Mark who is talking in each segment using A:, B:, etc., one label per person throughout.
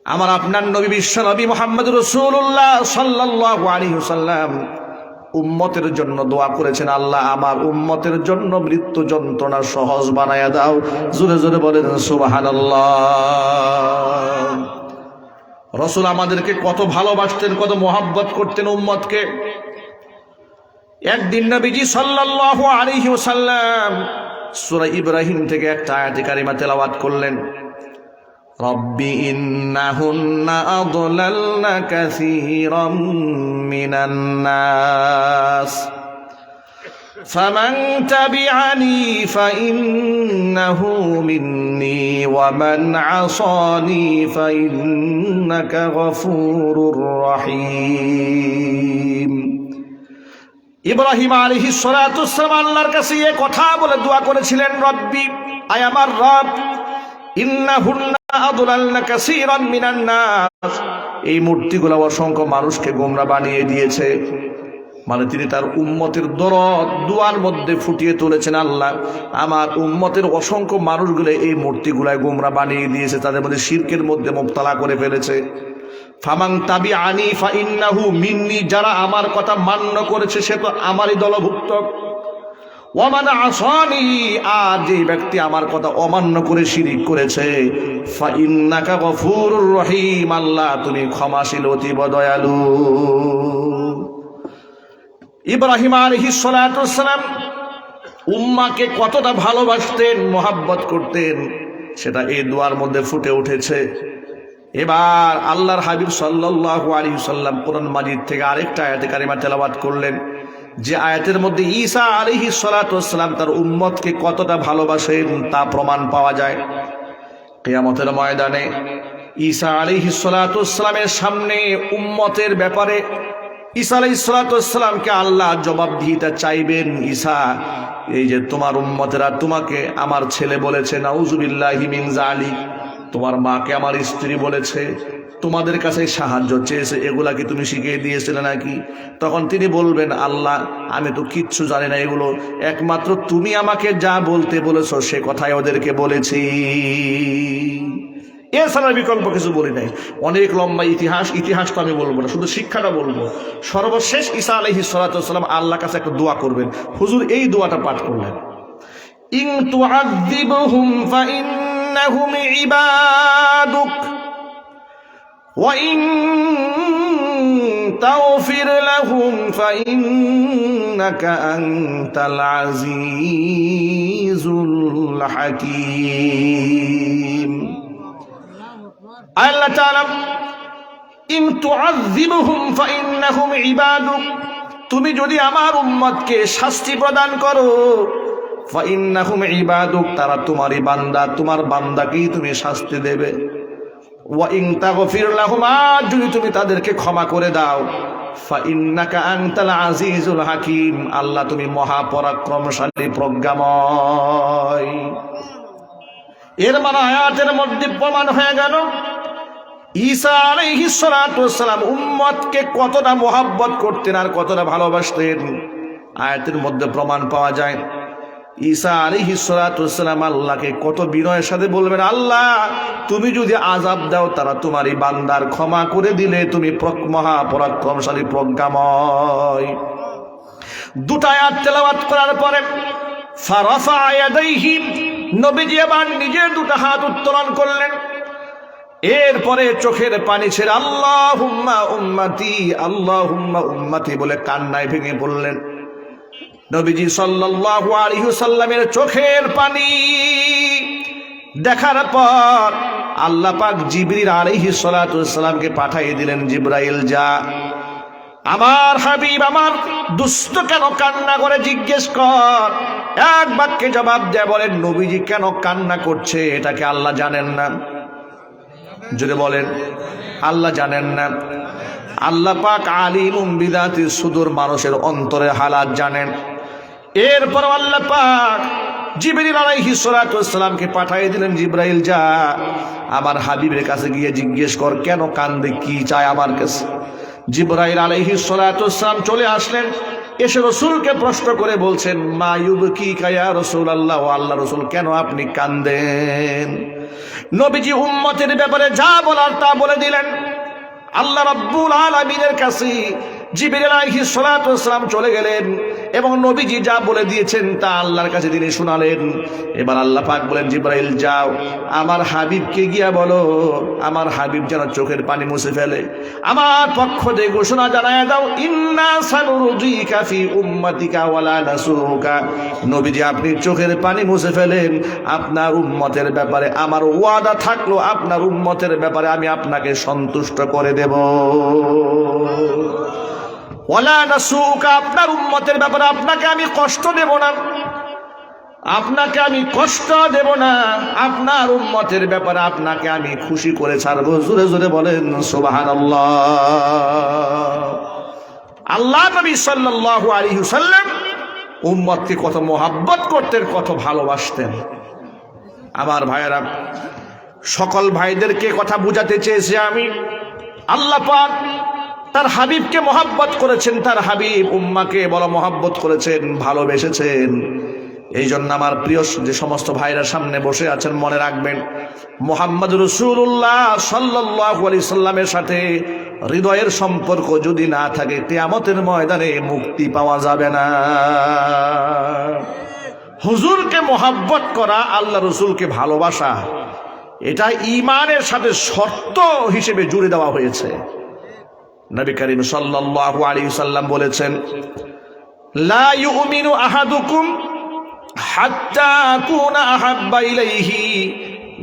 A: আমার আপনার নবী বিশ্ব নবী মুহাম্মদ রাসূলুল্লাহ সাল্লাল্লাহু আলাইহি ওয়াসাল্লাম উম্মতের জন্য দোয়া করেছেন, আল্লাহ আমার উম্মতের জন্য মৃত্যু যন্ত্রণা সহজ বানায়া দাও। জোরে জোরে বলেন সুবহানাল্লাহ। রাসূল আমাদেরকে কত ভালোবাসতেন, কত মোহাব্বত করতেন উম্মতকে। একদিন নবীজি সাল্লাল্লাহু আলাইহি ওয়াসাল্লাম সূরা ইব্রাহিম থেকে একটা আয়াতে কারিমা তেলাওয়াত করলেন। রব্বি ইন্নাহুন্না আদলালনা কাসীরাম মিনান নাস ফামান তাবিআনি ফাইন্নাহু মিন্নী ওয়া মান আসানি ফাইন্নাকা গফুরুর রহিম। ইব্রাহিম আলাইহিস সালাতু ওয়াস সালাম আল্লাহর কাছে এই কথা বলে দোয়া করেছিলেন, রব্বি, আয় আমার রব, ইন্নাহুন্না আদলালনা কাসীরাম মিনান নাস, এই মূর্তিগুলো অসংখ্য মানুষকে গোমরা বানিয়ে দিয়েছে। মানে তিনি তার উম্মতের দরদ দুয়ার মধ্যে ফুটিয়ে তুলেছেন, আল্লাহ আমার উম্মতের অসংখ্য মানুষগুলো এই মূর্তিগুলায় গোমরা বানিয়ে দিয়েছে, তাদের মধ্যে শিরকের মধ্যে মুবতালা করে ফেলেছে। ফামান তাবিআনি ফাইন্নাহু মিন্নী, যারা আমার কথা মান্য করেছে সে তো আমারই দলভুক্ত। ওয়া মান আসানি, আর যে ব্যক্তি আমার কথা অমান্য করে শিরিক করেছে, ফাইন্নাকা গফুরুর রহিম, আল্লাহ তুমি ক্ষমাশীল অতীব দয়ালু। ইব্রাহিম আলাইহিস সালাতু ওয়াস সালাম উম্মাকে কতটা ভালোবাসতেন, মোহাব্বত করতেন, সেটা এই দোয়ার মধ্যে ফুটে উঠেছে। এবার আল্লাহর হাবিব সাল্লাল্লাহু আলাইহি ওয়াসাল্লাম কোরআন মাজিদ থেকে আরেকটা আয়াতে কারিমা তেলাওয়াত করলেন, যে আয়াতের মধ্যে ঈসা আলাইহিস সালাতু ওয়াস সালাম তার উম্মতকে কতটা ভালোবাসেন তা প্রমাণ পাওয়া যায়। কিয়ামতের ময়দানে ঈসা আলাইহিস সালাতু ওয়াস সালামের সামনে উম্মতের ব্যাপারে ঈসা আলাইহিস সালাতু ওয়াস সালামকে আল্লাহ জবাবদিহিতা চাইবেন। ঈসা, এই যে তোমার উম্মতেরা তোমাকে আমার ছেলে বলেছে, নাউযুবিল্লাহি মিন যালিক, তোমার মাকে আমার স্ত্রী বলেছে, তোমাদের কাছে সাহায্য চেয়েছে, এগুলা কি তুমি শিখিয়ে দিয়েছিলে নাকি? তখন তিনি বলবেন, আল্লাহ আমি তো কিচ্ছু জানি না, এগুলো একমাত্র তুমি আমাকে যা বলতে বলেছো সে কথাই ওদেরকে বলেছি, এছাড়া বিকল্প কিছু বলি নাই। অনেক লম্বা ইতিহাস তো আমি বলবো না, শুধু শিক্ষাটা বলবো। সর্বশেষ ঈসা আলাইহিস সালাতু ওয়াস সালাম আল্লাহর কাছে একটা দোয়া করবেন। হুজুর এই দোয়াটা পাঠ করলেন, ইন তুআযিবহুম ফাইন্নাহুম ইবাদুক ওয়া ইন তাগফির লাহুম ফাইন্নাকা আনতাল আজিজুল হাকীম। আল্লাহ তাআলা ইন তুআযিবহুম ফাইন্নাহুম ইবাদুক, তুমি যদি আমার উম্মতকে শাস্তি প্রদান করো, ফাইন্নাহুম ইবাদুক, তারা তোমারই বান্দা, তোমার বান্দাকেই তুমি শাস্তি দেবে। ওয়া ইন তাগফির লাহুম, আর যদি তুমি তাদেরকে ক্ষমা করে দাও, ফাইন্নাকা আনতাল আজিজুল হাকীম, আল্লাহ তুমি মহাপরাক্রমশালী প্রজ্ঞাময়। এর মানে আয়াতের মধ্যে প্রমাণ হয়ে গেল ঈসা আলাইহিস সালাতু ওয়াস সালাম উম্মতকে কতটা মোহাব্বত করতেন আর কতটা ভালোবাসতেন। আয়াতের মধ্যে প্রমাণ পাওয়া যায় ঈসা আলাইহিস সালাতু ওয়াস সালাম আল্লাহকে কত বিনয়ের সাথে বলবেন, আল্লাহ তুমি যদি আযাব দাও তারা তোমারই বান্দার, ক্ষমা করে দিলে তুমি মহাপরাক্রমশালী প্রজ্ঞাময়। দুটো আয়াত তেলাওয়াত করার পরে ফারাফা ইয়াদাইহি, নবীজি আবার নিজের দুটো হাত উত্তোলন করলেন। এরপরে চোখের পানি ছেড়ে আল্লাহুম্মা উম্মতি, আল্লাহুম্মা উম্মতি বলে কান্নায় ভেঙে পড়লেন। নবীজি সাল্লাল্লাহু আলাইহি ওয়াসাল্লামের চোখের পানি দেখার পর আল্লাহ পাক জিবরিল আলাইহিস সালাতু ওয়াস সালামকে পাঠিয়ে দিলেন, জিবরাইল যা আমার হাবিব আমার দুষ্ট কেন কান্না করে জিজ্ঞেস কর। এক বাক্যে জবাব দেয়, বলেন নবীজি কেন কান্না করছে এটাকে আল্লাহ জানেন না? যদি বলেন আল্লাহ জানেন না? আল্লাহ পাক আলিমুম বিদাতিস সুদূর, মানুষের অন্তরে হালাত জানেন। এরপর আল্লাহ পাক জিবরিল আলাইহিস সালাতু ওয়াস সালামকে পাঠিয়ে দিলেন, জিবরাইল যা আমার হাবিবের কাছে গিয়ে জিজ্ঞেস কর কেন কান্দে, কি চায় আমার কাছে। জিবরাইল আলাইহিস সালাতু ওয়াস সালাম চলে আসলেন, এসে রসুলকে প্রশ্ন করে বলছেন, মা ইউবকিকা ইয়া রাসূলুল্লাহ, ও আল্লাহ রসুল কেন আপনি কাঁদেন? নবীজি উম্মতের ব্যাপারে যা বলার তা বলে দিলেন। আল্লাহ রাব্বুল আলামিনের কাছে জিবরিল আলাইহিস সালাতু ওয়াস সালাম চলে গেলেন এবং নবীজি যা বলে দিয়েছেন তা আল্লাহর কাছে তিনি শোনালেন। এবার আল্লাহ পাক বলেন, জিবরাইল যাও আমার হাবিবকে গিয়া বলো আমার হাবিব যেন চোখের পানি মুছে ফেলে। আমার পক্ষ থেকে ঘোষণা জানায় দাও, ইন্না সানুরজিকা ফি উম্মাতিকা ওয়ালা নাসুকা। নবীজি আপনি চোখের পানি মুছে ফেলেন, আপনার উম্মতের ব্যাপারে আমার ওয়াদা থাকলো, আপনার উম্মতের ব্যাপারে আমি আপনাকে সন্তুষ্ট করে দেব। ওয়ালা নাসুকা, আপনার উম্মতের ব্যাপারে আপনাকে আমি কষ্ট দেব না, আপনাকে আমি কষ্ট দেব না, আপনার উম্মতের ব্যাপারে আপনাকে আমি খুশি করে ছাড়বো। জোরে জোরে বলেন সুবহানাল্লাহ। আল্লাহ নবী সাল্লাল্লাহু আলাইহি ওয়াসাল্লাম উম্মতকে কত মোহাব্বত করতেন, কত ভালোবাসতেন। আমার ভাইয়েরা, সকল ভাইদেরকে কথা বুঝাতে চেয়েছি আমি, আল্লাহ পাক তার হাবিবকে মহাব্বত করেছেন, তার হাবিব উম্মাকে বড় মহাব্বত করেছেন, ভালোবেসেছেন। এই জন্য আমার প্রিয় যে সমস্ত ভাইরা সামনে বসে আছেন, মনে রাখবেন মুহাম্মদ রাসূলুল্লাহ সাল্লাল্লাহু আলাইহি সাল্লামের সাথে হৃদয়ের সম্পর্ক যদি না থাকে, কিয়ামতের ময়দানে মুক্তি পাওয়া যাবে না। হুজুরকে মহাব্বত করা, আল্লাহ রসুলকে ভালোবাসা, এটা ঈমানের সাথে শর্ত হিসেবে জুড়ে দেওয়া হয়েছে। নবী করিম সাল্লাল্লাহু আলাইহি ওয়াসাল্লাম বলেছেন, লা ইউমিনু আহাদুকুম হাত্তা আকুনা আহাব্বা ইলাইহি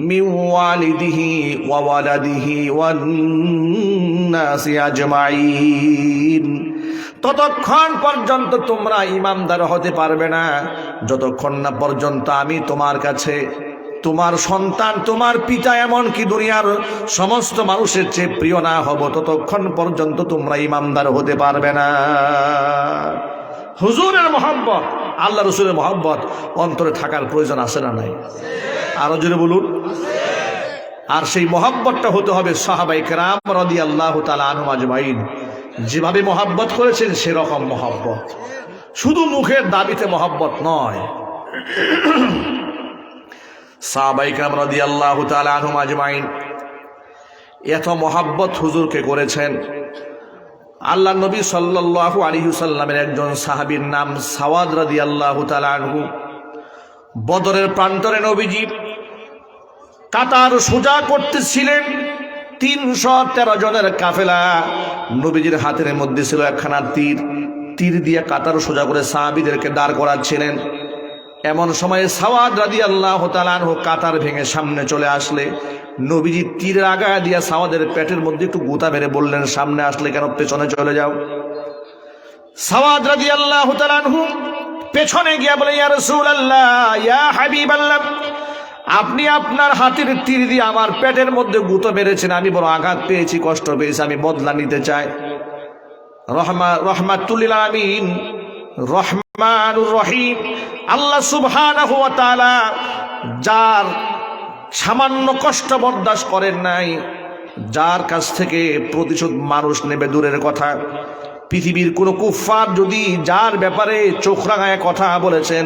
A: মিন ওয়ালিদিহি ওয়া ওয়ালাদিহি ওয়ান নাসি আজমাইন। ততক্ষণ পর্যন্ত তোমরা ঈমানদার হতে পারবে না যতক্ষণ না পর্যন্ত আমি তোমার কাছে তোমার সন্তান, তোমার পিতা, এমনকি দুনিয়ার সমস্ত মানুষের চেয়ে প্রিয় না হব, ততক্ষণ পর্যন্ত তোমরা ঈমানদার হতে পারবে না। হুজুরের মহব্বত, আল্লাহ রসুলের মহব্বত অন্তরে থাকার প্রয়োজন আছে না নাই? আরো জোরে বলুন। আর সেই মহব্বতটা হতে হবে সাহাবায়ে কেরাম রাদিয়াল্লাহু তাআলা আনহুম আজমাইন যেভাবে মহব্বত করেছেন সেরকম মহব্বত, শুধু মুখের দাবিতে মহব্বত নয়। সাহাবায়ে কেরাম রাদিয়াল্লাহু তাআলা আনহুম আজমাইন এত মহব্বত হুজুরকে করেছেন। আল্লাহ নবী সাল্লাল্লাহু আলাইহি ওয়াসাল্লামের একজন সাহাবীর নাম সাওয়াদ রাদিয়াল্লাহু তাআলা আনহু। বদরের প্রান্তরে নবীজি কাতার সোজা করতেছিলেন, 313 জনের কাফেলা, নবীজির হাতের মধ্যে ছিল একখানা তীর, তীর দিয়ে কাতার সোজা করে সাহাবীদেরকে দাঁড় করাচ্ছিলেন। এমন সময়ে সাওয়াদ রাদিয়াল্লাহু তাআলা আনহু কাতার ভেঙে সামনে চলে আসলে নবীজি তীরের আগা দিয়া সাওয়াদের পেটের মধ্যে একটু গুতা মেরে বললেন, সামনে আসলে কেন, পেছনে চলে যাও। সাওয়াদ রাদিয়াল্লাহু তাআলা আনহু পেছনে গিয়া বলে, ইয়া রাসূলুল্লাহ, ইয়া হাবিবাল্লাহ, আপনি আপনার হাতের তীর দিয়ে আমার পেটের মধ্যে গুঁতো মেরেছেন, আমি বড় আঘাত পেয়েছি, কষ্ট পেয়েছি, আমি বদলা নিতে চাই। রহমাতুল লিল আলামিন, রহমানুর রহিম আল্লাহ সুবহানাহু ওয়া তাআলা যার সামান্য কষ্ট বরদাস্ত করেন নাই, যার কাছ থেকে প্রতিশোধ মানুষ নেবে দূরের কথা, পৃথিবীর কোন কুফফার যদি যার ব্যাপারে চোখ রাঙায় কথা বলেছেন,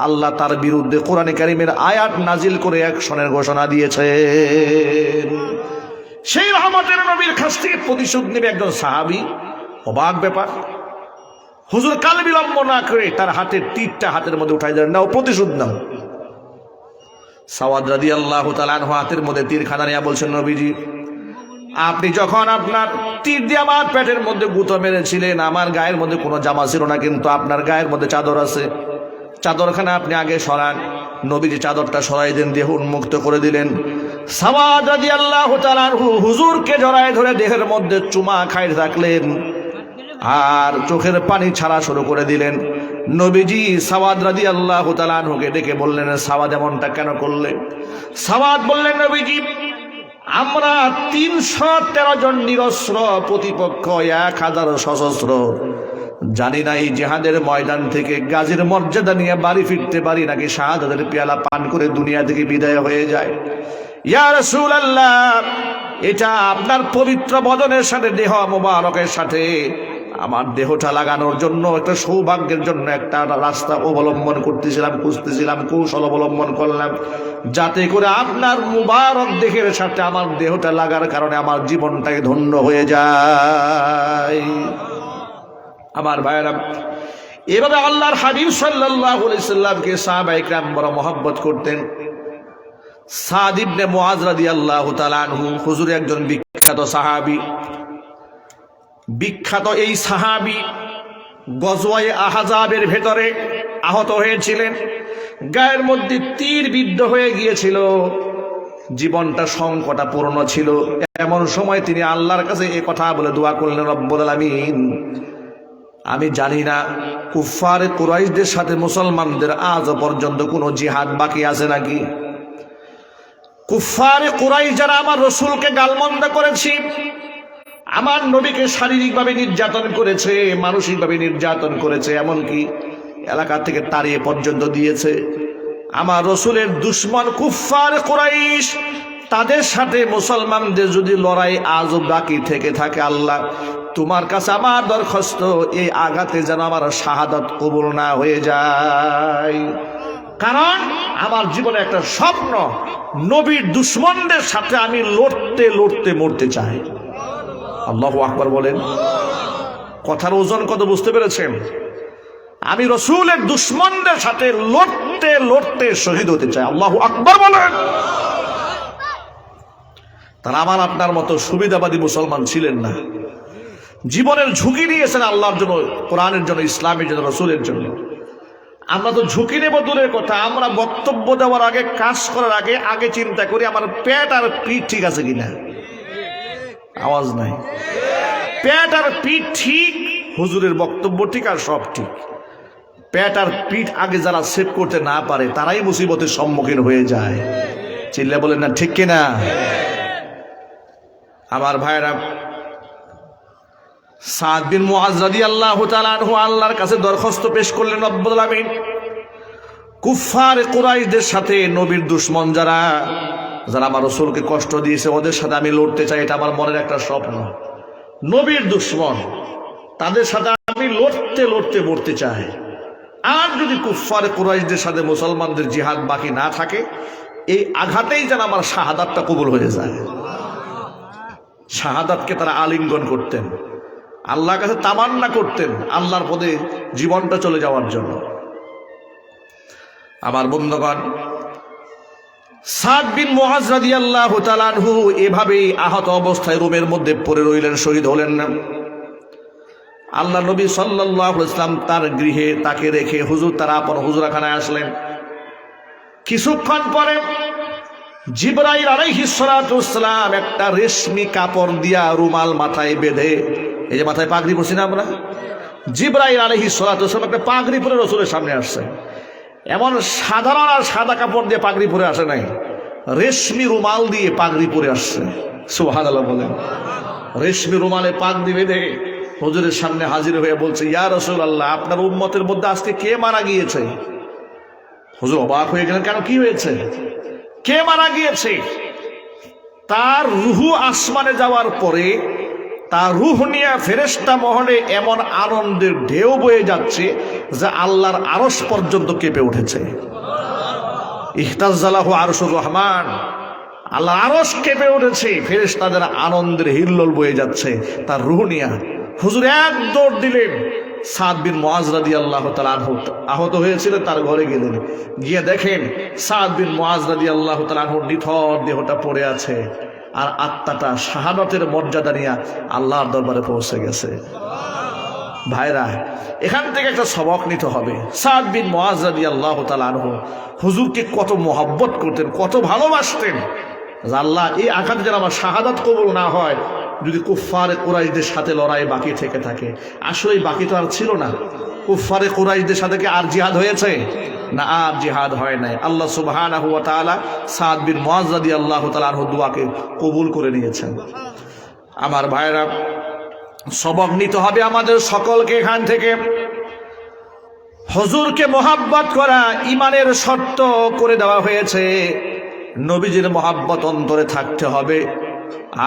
A: আল্লাহ তার বিরুদ্ধে কোরআনে কারীমের আয়াত নাজিল করে অ্যাকশনের ঘোষণা দিয়েছেন। সেই রহমতের নবীর কাছ থেকে প্রতিশোধ নেবে একজন সাহাবী, অবাক ব্যাপার। হুজুর কাল বিলম্ব না করে তার হাতের তীরটা হাতের মধ্যে উঠাই দেন, নাও প্রতিশোধ নাও। সাওয়াদ রাদিয়াল্লাহু তাআলা আনহু হাতের মধ্যে তীরখানা নিয়ে বলছেন, নবীজি আপনি যখন আপনার তীর দিয়ে আমার পেটের মধ্যে গুঁতো মেরেছিলেন, আমার গায়ের মধ্যে কোনো জামা ছিল না, কিন্তু আপনার গায়ের মধ্যে চাদর আছে, চাদরখানা আপনি আগে সরান। নবীজি চাদরটা সরাই দেন, দেহ উন্মুক্ত করে দিলেন। সাওয়াদ রাদিয়াল্লাহু তাআলা আনহু হুজুরকে জড়ায় ধরে দেহের মধ্যে চুমা খাইতে থাকলেন আর চোখের পানি ছাড়া শুরু করে দিলেন। নবীজি সাওয়াদ রাদিয়াল্লাহু তাআলা আনহুকে ডেকে বললেন, সাওয়াদ এমনটা কেন করলে? সাওয়াদ বললেন, নবীজি আমরা 313 জন নিরস্ত্র, প্রতিপক্ষ 1000 সশস্ত্র, জানি না এই জিহাদের ময়দান থেকে গাজীর মর্যাদা নিয়ে বাড়ি ফিরতে পারি নাকি শাহাদাতের পেয়ালা পান করে দুনিয়া থেকে বিদায় হয়ে যায়। ইয়া রাসূলুল্লাহ, এটা আপনার পবিত্র বদনের সাথে, দেহ মোবারকের সাথে আমার দেহটা লাগানোর জন্য একটা সৌভাগ্যের জন্য একটা রাস্তা অবলম্বন করতেছিলাম, খুঁজতেছিলাম, কৌশল অবলম্বন করলাম, যাতে করে আপনার মুবারক দেহের সাথে আমার দেহটা লাগার কারণে আমার জীবনটাই ধন্য হয়ে যায়। আমার ভাইয়েরা, এভাবে আল্লাহর হাবিব সাল্লাল্লাহু আলাইহি সাল্লামকে সাহাবায়ে কিরাম বড় মহব্বত করতেন। সাদ ইবনে মুআজ রাদিয়াল্লাহু তাআলা আনহু হুজুরের একজন বিখ্যাত সাহাবী। বিখ্যাত এই সাহাবী গজওয়ায়ে আহজাবের ভেতরে আহত হয়েছিলেন, গায়ের মধ্যে তীর বিদ্ধ হয়ে গিয়েছিল, জীবনটা সংকটাপূর্ণ ছিল। এমন সময় তিনি আল্লাহর কাছে এই কথা বলে দোয়া করলেন, রব্বুল আলামিন, আমি জানি না কুফফারে কুরাইশদের সাথে মুসলমানদের আজ পর্যন্ত কোনো জিহাদ বাকি আছে নাকি। কুফফারে কুরাইশ যারা আমার রসুলকে গালমন্দ করেছে, আমার নবীকে শারীরিকভাবে নির্যাতন করেছে, মানসিকভাবে নির্যাতন করেছে, এমনকি এলাকা থেকে তাড়িয়ে পর্যন্ত দিয়েছে, আমার রসুলের দুশমন কুফফারে কুরাইশ, তাদের সাথে মুসলমানদের যদি লড়াই আজও বাকি থেকে থাকে, আল্লাহ তোমার কাছে আমার দরখাস্ত, এই আঘাতে যেন আমার শাহাদাত কবুল না হয়ে যায়। কারণ আমার জীবনে একটা স্বপ্ন, নবীর দুশমনদের সাথে আমি লড়তে লড়তে মরতে চাই। আল্লাহু আকবার বলেন। কথার ওজন কত বুঝতে পেরেছেন? আমি রসুলের দুশমনদের সাথে লড়তে লড়তে শহীদ হতে চাই। আল্লাহু আকবার বলেন। তারা আমার আপনার মতো সুবিধাবাদী মুসলমান ছিলেন না, জীবনের ঝুঁকি নিয়েছেন আল্লাহর জন্য, কোরআনের জন্য, ইসলামের জন্য, রসুলের জন্য। আমরা তো ঝুঁকি নেব দূরের কথা, আমরা বক্তব্য দেওয়ার আগে, কাজ করার আগে আগে চিন্তা করি আমার পেট আর পিঠ ঠিক আছে কিনা। আওয়াজ নাই। পেট আর পিঠ ঠিক, হুজুরের বক্তব্য ঠিক, আর সব ঠিক। পেট আর পিঠ আগে যারা সেট করতে না পারে তারাই মুসিবতের সম্মুখীন হয়ে যায়। চিল্লা বলেন না ঠিক কিনা? আমার ভাইরা, সাদ বিন মুআজ রাদিয়াল্লাহু তাআলা আনহু আল্লাহর কাছে দরখাস্ত পেশ করলেন, রব্বুল আলামিন, কুফফারে কুরাইশদের সাথে নবীর দুশমন যারা আমার রাসূলকে কষ্ট দিয়েছে, ওদের সাথে আমি লড়তে চাই। এটা আমার মনের একটা স্বপ্ন। নবীর দুশমন, তাদের সাথে আমি লড়তে লড়তে মরতে চাই। আর যদি কুফফারে কুরাইশদের সাথে মুসলমানদের জিহাদ বাকি না থাকে, এই আঘাতেই যেন আমার শাহাদাতটা কবুল হয়ে যায়। শাহাদাতকে তারা আলিঙ্গন করতেন, আল্লাহর কাছে তামান্না করতেন, আল্লাহর পদে জীবনটা চলে যাওয়ার জন্য। আমার বন্ধুগণ, সাদ বিন মুআজ রাদিয়াল্লাহু তাআলা আনহু এভাবেই আহত অবস্থায় রুমের মধ্যে পড়ে রইলেন, শহীদ হলেন না। আল্লাহ নবী সাল্লাল্লাহু আলাইহি ওয়াসাল্লাম তার গৃহে তাকে রেখে তার আপন হুজরাখানায় আসলেন। কিছুক্ষণ পরে জিবরাইল আলাইহিস সালাতু ওয়াসসালাম একটা রেশমি কাপড় দিয়া রুমাল মাথায় বেঁধে, এই যে মাথায় পাগড়ি পরছি না আমরা, জিবরাইল আলাইহিস সালাতু ওয়াসসালাম একটা পাগড়ি পরে রাসূলের সামনে আসছে। এমন সাধারণ আর সাদা কাপড় দিয়ে পাগড়ি পরে আসে নাই, রেশমি রুমাল দিয়ে পাগড়ি পরে আসছে। সুবহানাল্লাহ বলেন। রেশমি রুমালে পাগড়ি বেঁধে হুজুরের সামনে হাজির হয়ে বলছে, ইয়া রাসূলুল্লাহ, আপনার উম্মতের মধ্যে আজকে কে মারা গিয়েছে? হুজুর অবাক হয়ে গেলেন, কেন, কি হয়েছে? কে মারা গিয়েছে? তার রুহু আসমানে যাওয়ার পরে তার রুহ নিয়ে ফেরেশতা মহলে এমন আনন্দের ঢেউ বয়ে যাচ্ছে যে আল্লাহর আরশ পর্যন্ত কেঁপে উঠেছে। ইহতাজ্জালাহু আরশুর রহমান, আল্লাহর আরশ কেঁপে উঠেছে, ফেরেশতাদের আনন্দের হিল্লোল বয়ে যাচ্ছে তার রুহ নিয়ে। হুজুর এক দৌড় দিলেন, সাদ বিন মুআজ রাদিয়াল্লাহু তাআলা আনহু আহত হয়েছিলেন, তার ঘরে গেলেন, গিয়ে দেখেন সাদ বিন মুআজ রাদিয়াল্লাহু তাআলা আনহুর নিথর দেহটা পড়ে আছে, আর আত্মাটা শাহাদাতের মর্যাদা নিয়ে আল্লাহর দরবারে পৌঁছে গেছে। ভাইরা, এখান থেকে একটা সবক নিতে হবে। সাদ বিন মুআজ রাদিয়াল্লাহু তাআলা আনহু হুজুরকে কত মহব্বত করতেন, কত ভালোবাসতেন। আল্লাহ, এই আঘাতে যেন আমার শাহাদাত কবুল না হয়, যদি কুফফারে কুরাইশদের সাথে লড়াই বাকি থেকে থাকে। আসলে বাকি তো আর ছিল না। কুফফারে কুরাইশদের সাথে কি আর জিহাদ হয়েছে? না, আর জিহাদ হয় নাই। আল্লাহ সুবহানাহু ওয়া তাআলা সাদ বিন মুআজ রাদিয়াল্লাহু তাআলা আনহু দুআকে কবুল করে নিয়েছেন। আমার ভাইরা, সবক নিতে হবে আমাদের সকলকে এখান থেকে। হুজুরকে মহব্বত করা ঈমানের শর্ত করে দেওয়া হয়েছে। নবীজির মহব্বত অন্তরে থাকতে হবে,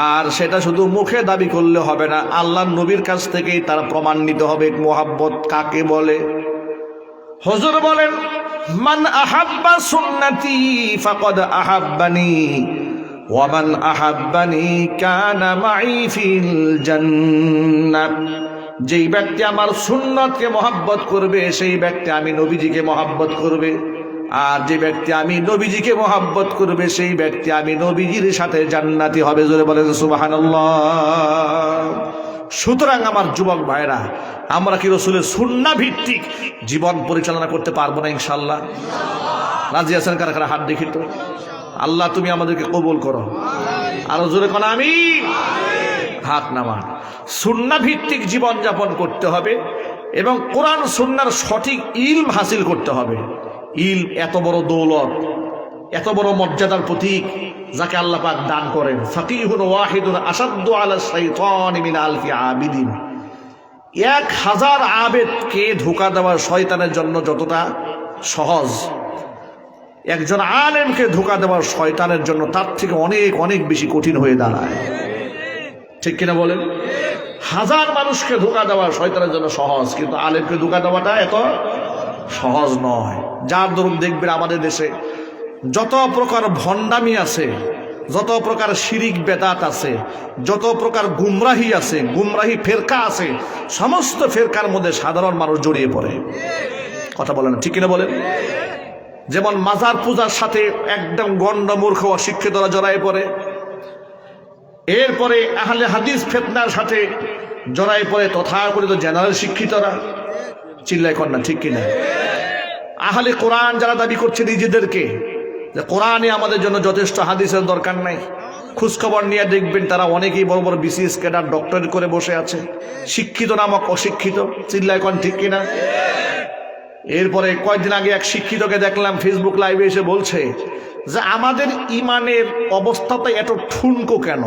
A: আর সেটা শুধু মুখে দাবি করলে হবে না, আল্লাহর নবীর কাছ থেকেই তার প্রমাণ নিতে হবে মোহাব্বত কাকে বলে। হুজুর বলেন, মান আহাব্বা সুন্নতি ফাকাদ আহাব্বানি ওয়া মান আহাব্বানি কানা মাই ফিল জান্নাহ। যেই ব্যক্তি আমার সুন্নতকে মহব্বত করবে সেই ব্যক্তি আমি নবীজিকে মহব্বত করবে, আর যে ব্যক্তি আমি নবীজিকে মহব্বত করবে সেই ব্যক্তি আমি নবীজির সাথে জান্নাতি হবে। জোরে বলেন সুবহানাল্লাহ। সুতরাং আমার যুবক ভাইরা, আমরা কি রাসূলের সুন্নাহ ভিত্তিক জীবন পরিচালনা করতে পারবো না ইনশাআল্লাহ? রাজি আছেন কারা কারা? হাত দেখি তো। আল্লাহ তুমি আমাদেরকে কবুল করো। আরো জোরে কোন আমিন। হাত নামান। সুন্নাহ ভিত্তিক জীবন যাপন করতে হবে এবং কোরআন সুন্নাহর সঠিক ইলম হাসিল করতে হবে। ইলম এত বড় দৌলত, এত বড় মর্যাদার প্রতীক, যাকে আল্লাহ পাক দান করেন। ফাকিহুন ওয়াহিদুন আসাদ্দু আলা শাইতানি মিন আলফি আবিদিন। 1000 আবেদকে ধোঁকা দেওয়া শয়তানের জন্য যতটা সহজ, একজন আলেমকে ধোঁকা দেওয়া শয়তানের জন্য তার থেকে অনেক অনেক বেশি কঠিন হয়ে দাঁড়ায়। ঠিক কিনা বলেন? 1000 মানুষকে ধোঁকা দেওয়া শয়তানের জন্য সহজ, কিন্তু আলেমকে ধোঁকা দেওয়াটা এত সহজ নয়। যার দরুন দেখবেন আমাদের দেশে যত প্রকার ভণ্ডামি আছে, যত প্রকার শিরিক বেদাত আছে, যত প্রকার গুমরাহি আছে, গুমরাহি ফেরকা আছে, সমস্ত ফেরকার মধ্যে সাধারণ মানুষ জড়িয়ে পড়ে। কথা বলেন ঠিক কিনা বলেন? যেমন মাজার পূজার সাথে একদম গণ্ড মূর্খ অশিক্ষিতরা জড়ায় পড়ে, এরপরে আহলে হাদিস ফিতনার সাথে জড়ায় পড়ে তথাকথিত জেনারেল শিক্ষিতরা। চিল্লাই কন্যা ঠিক কিনা? আহলে কোরআন যারা দাবি করছে নিজেদেরকে যে কোরআনে আমাদের জন্য যথেষ্ট, হাদিসের দরকার নাই, খোঁজখবর নিয়ে দেখবেন তারা অনেকেই বড় বড় বিসিএস ক্যাডার ডক্টরেট করে বসে আছে, শিক্ষিত নামক অশিক্ষিত। চিল্লাই কন ঠিক কিনা? এরপরে কয়েকদিন আগে এক শিক্ষিতকে দেখলাম ফেসবুক লাইভে এসে বলছে যে আমাদের ইমানের অবস্থাটা এত ঠুনকো কেন?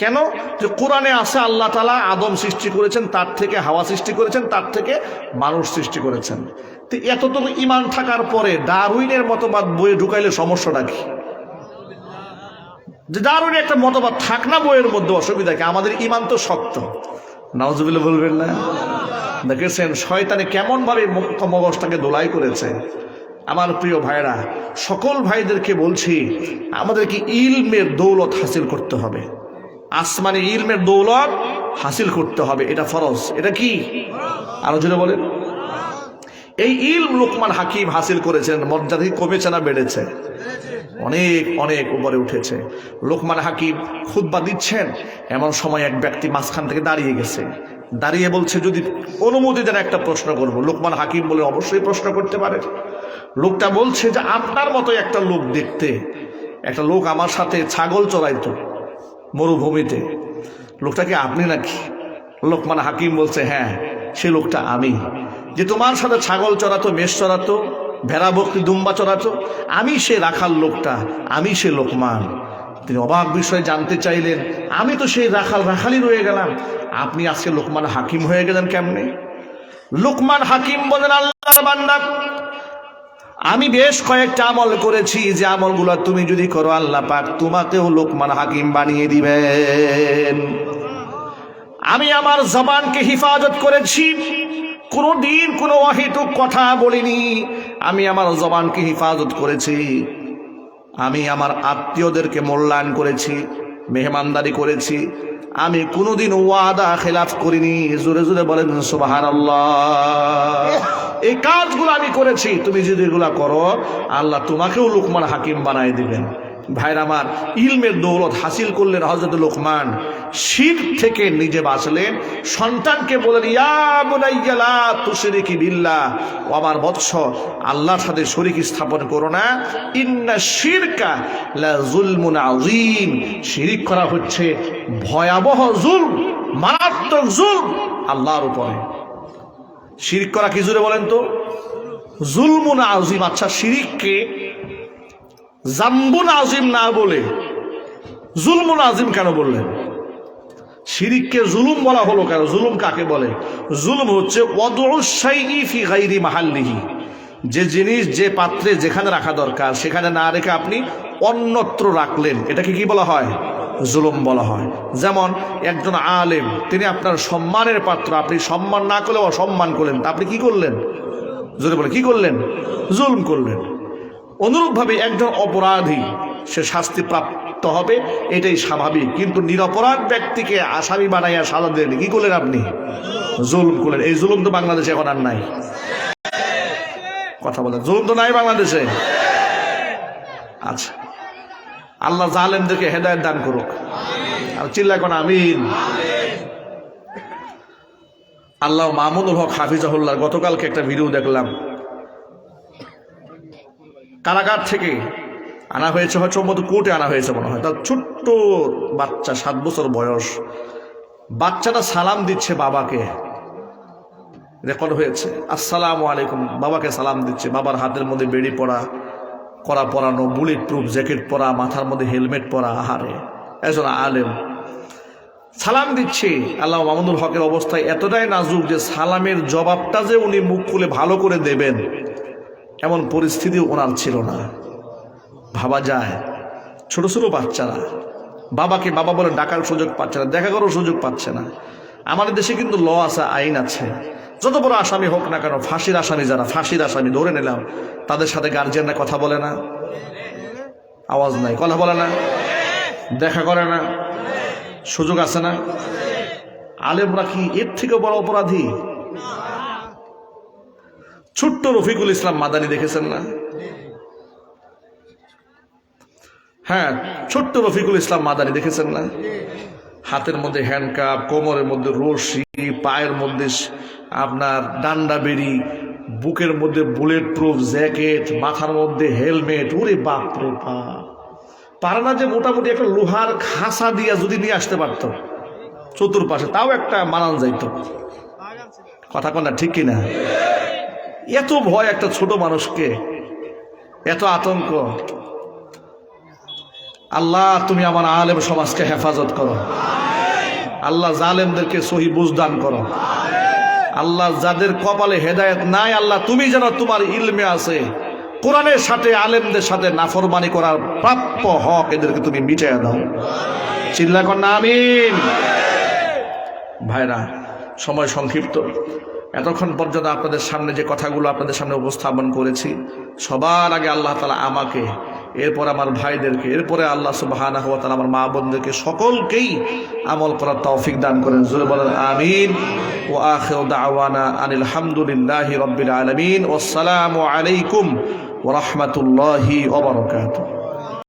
A: কেন? যে কোরআনে আছে আল্লাহ তাআলা আদম সৃষ্টি করেছেন, তার থেকে হাওয়া সৃষ্টি করেছেন, তার থেকে মানুষ সৃষ্টি করেছেন। তো এতটুকু ইমান থাকার পরে ডারউইনের মতবাদ বইয়ে ঢুকাইলে সমস্যাটা কি? যে ডারউইনের একটা মতবাদ থাক না বইয়ের মধ্যে, অসুবিধা কি? আমাদের ইমান তো শক্ত। নাউজুবিল্লাহ বলবেন না? দেখেছেন শয়তানে কেমন ভাবে মগজটাকে দোলাই করেছে। আমার প্রিয় ভাইরা, সকল ভাইদেরকে বলছি, আমাদেরকে ইলমের দৌলত হাসিল করতে হবে, আসমানি ইলমের দৌলত হাসিল করতে হবে। এটা ফরজ। এটা কি? আরো জোরে বলেন। এই ইলম লোকমান হাকিম হাসিল করেছেন, মর্যাদা কমেছে না বেড়েছে? অনেক অনেক উপরে উঠেছে। লোকমান হাকিম খুতবা দিচ্ছেন, এমন সময় এক ব্যক্তি মাঝখান থেকে দাঁড়িয়ে গেছে, দাঁড়িয়ে বলছে যদি অনুমতি দেন একটা প্রশ্ন করব। লোকমান হাকিম বলে অবশ্যই প্রশ্ন করতে পারে। লোকটা বলছে যে আপনার মতো একটা লোক দেখতে, একটা লোক আমার সাথে ছাগল চড়াইতো মরুভূমিতে, লোকটা কি আপনি নাকি? লোকমান হাকিম বলছে হ্যাঁ, সে লোকটা আমি। যে তোমার সাথে ছাগল চড়াতো, মেষ চড়াতো, ভেড়া বকরি দুম্বা চড়াতো, আমি সে রাখাল লোকটা, আমি সে লোকমান। তিনি অবাক বিষয়ে জানতে চাইলেন, আমি তো সেই রাখালই রয়ে গেলাম, আপনি আজকে লোকমান হাকিম হয়ে গেলেন কেমনে? লোকমান হাকিম বলেন, আল্লাহর বান্দা, আমি বেশ কয়েকটা আমল করেছি, যে আমলগুলো তুমি যদি করো আল্লাহ পাক তোমাকেও লোকমান হাকিম বানিয়ে দিবেন। আমি আমার জবানকে হিফাজত করেছি, কোনদিন কোনো অহেতুক কথা বলিনি। আমি আমার জবানকে হিফাজত করেছি। আমি আমার আত্মীয়দেরকে মূল্যায়ন করেছি, মেহমানদারি করেছি। আমি কোনোদিন ওয়াদা খেলাফ করিনি। জোরে জোরে বলেন সুবহানাল্লাহ। এই কাজগুলো আমি করেছি, তুমি যদি এগুলা করো আল্লাহ তোমাকেও লোকমান হাকিম বানায় দিবেন। ভাইরা আমার, ইলমের দৌলত হাসিল করলেন হযরত লোকমান। শিরক থেকে নিজে বাঁচলেন। সন্তানকে বলেন, ইয়া বুনাইয়া লা তুশরিকি বিল্লাহ, ও আমার বৎস, আল্লাহর সাথে শরীক স্থাপন করো না। ইন্না শিরকা লা যুলমুন আযীম, শিরক করা হচ্ছে ভয়াবহ জুলম, মারাত্মক জুলম আল্লাহর উপরে। শিরক করা কি? জোরে বলেন তো। যুলমুন আযীম। আচ্ছা, শিরককে জাম্বুন আজিম না বলে জুলমুন আজিম কেন বললেন? শিরিককে জুলুম বলা হলো কেন? জুলুম কাকে বলে? জুলুম হচ্ছে ওয়াদউশ শাইই ফি গায়রি মাহাল্লিহি, যে জিনিস যে পাত্রে যেখানে রাখা দরকার সেখানে না রেখে আপনি অন্যত্র রাখলেন, এটাকে কি বলা হয়? জুলুম বলা হয়। যেমন একজন আলেম, তিনি আপনার সম্মানের পাত্র, আপনি সম্মান না করলে অসম্মান করলেন, তা আপনি কি করলেন? জোরে বলে কি করলেন? জুলুম করলেন। অনুরূপভাবে একজন অপরাধী সে শাস্তি প্রাপ্ত হবে, এটাই স্বাভাবিক। কিন্তু নিরপরাধ ব্যক্তিকে আসামি বানাইয়া সাজা দিলেন, কি করলেন আপনি? জুলুম করলেন। এই জুলুম তো বাংলাদেশে এখন আর নাই। কথা বলেন, জুলুম তো নাই বাংলাদেশে। আচ্ছা, আল্লাহ জালেমদেরকে হেদায়েত দান করুক। আর চিল্লা কোন আমিন। আল্লাহ মামুনুল হক হাফিজাহুল্লাহ গতকালকে একটা ভিডিও দেখলাম, কারাগার থেকে আনা হয়েছে, হয়তো কোর্টে আনা হয়েছে মনে হয়। তার ছোট্ট বাচ্চা, 7 বছর বয়স, বাচ্চাটা সালাম দিচ্ছে বাবাকে, রেকর্ড হয়েছে। আসসালামু আলাইকুম, বাবাকে সালাম দিচ্ছে। বাবার হাতের মধ্যে বেড়ি পরা, কড়া পরানো, বুলেট প্রুফ জ্যাকেট পরা, মাথার মধ্যে হেলমেট পরা। আহারে, একজন আলেম সালাম দিচ্ছে। আল্লাহ মামুনুল হকের অবস্থায় এতটাই নাজুক যে সালামের জবাবটা যে উনি মুখ খুলে ভালো করে দেবেন এমন পরিস্থিতি ওনার ছিল না। ভাবা যায়, ছোট ছোট বাচ্চারা বাবাকে বাবা বলে ডাকার সুযোগ পাচ্ছে না, দেখা করার সুযোগ পাচ্ছে না। আমাদের দেশে কিন্তু ল আছে, আইন আছে। যত বড় আসামি হোক না কেন, ফাঁসির আসামি যারা, ফাঁসির আসামি ধরে নিলাম, তাদের সাথে গার্জিয়ানরা কথা বলে না, আওয়াজ নাই, কথা বলে না, দেখা করে না, সুযোগ আছে না? আলেমরা কি এর থেকে বড় অপরাধী? ছোট্ট রফিকুল ইসলাম মাদানী দেখেছেন না? হ্যাঁ, ছোট্ট রফিকুল ইসলাম মাদানী দেখেছেন না? হাতের মধ্যে হ্যান্ডকাপ, কোমরের মধ্যে রশি, পায়ের মধ্যে আপনার ডান্ডা বেড়ি, বুকের মধ্যে বুলেট প্রুফ জ্যাকেট, মাথার মধ্যে হেলমেট। ওরে বাপ রে বাপ! পারে না যে মোটামুটি একটা লোহার খাসা দিয়া যদি নিয়ে আসতে পারত চতুর্পাশে, তাও একটা মানান যাইত। কথা কন না, ঠিক কিনা? এত ভয় একটা ছোট মানুষকে, এত আতঙ্ক। আল্লাহ তুমি আমার আলেম সমাজকে হেফাজত করো। আল্লাহ জালেমদেরকে সহি বুঝ দান করো। আল্লাহ যাদের কপালে হেদায়েত নাই, আল্লাহ তুমি যেন তোমার ইলমে আছে কোরআনের সাথে আলেমদের সাথে নাফরমানি করার প্রাপ্য হক এদেরকে তুমি মিটাইয়া দাও। চিল্লা কর না আমিন। ভাইরা, সময় সংক্ষিপ্ত। এতক্ষণ পর্যন্ত আপনাদের সামনে যে কথাগুলো আপনাদের সামনে উপস্থাপন করেছি, সবার আগে আল্লাহ তাআলা আমাকে, এরপর আমার ভাইদেরকে, এরপরে আল্লাহ সুবহানাহু ওয়া তাআলা আমার মা বোনদেরকে সকলকেই আমল করার তৌফিক দান করেন। জোরে বলেন আমিন। ওয়া আখিরু দাওয়ানা আনিল হামদুলিল্লাহি রাব্বিল আলামিন। ওয়াসসালামু আলাইকুম ওয়া রাহমাতুল্লাহি ওয়া বারাকাতুহু।